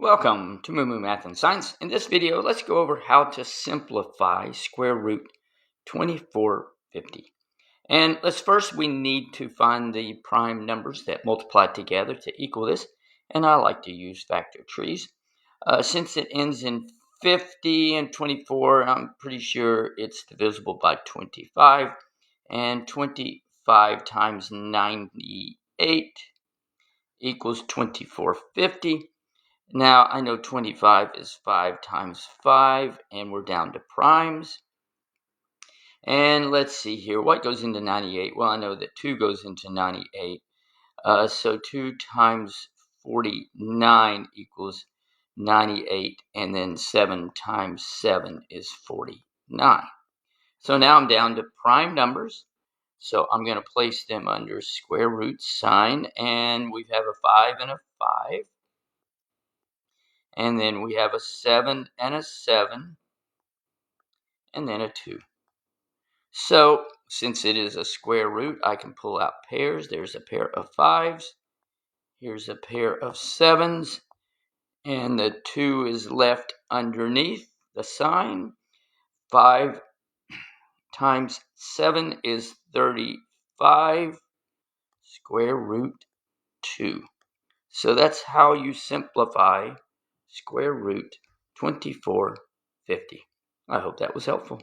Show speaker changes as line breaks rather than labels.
Welcome to MooMooMath and Science. In this video, let's go over how to simplify square root 2450. And we need to find the prime numbers that multiply together to equal this. And I like to use factor trees. Since it ends in 50 and 24, I'm pretty sure it's divisible by 25. And 25 times 98 equals 2450. Now, I know 25 is 5 times 5, and we're down to primes. And let's see here. What goes into 98? Well, I know that 2 goes into 98. So 2 times 49 equals 98, and then 7 times 7 is 49. So now I'm down to prime numbers. So I'm going to place them under square root sign, and we have a 5 and a 5. And then we have a 7 and a 7, and then a 2. So, since it is a square root, I can pull out pairs. There's a pair of 5s. Here's a pair of 7s. And the 2 is left underneath the sign. 5 times 7 is 35. Square root 2. So that's how you simplify square root 2450. I hope that was helpful.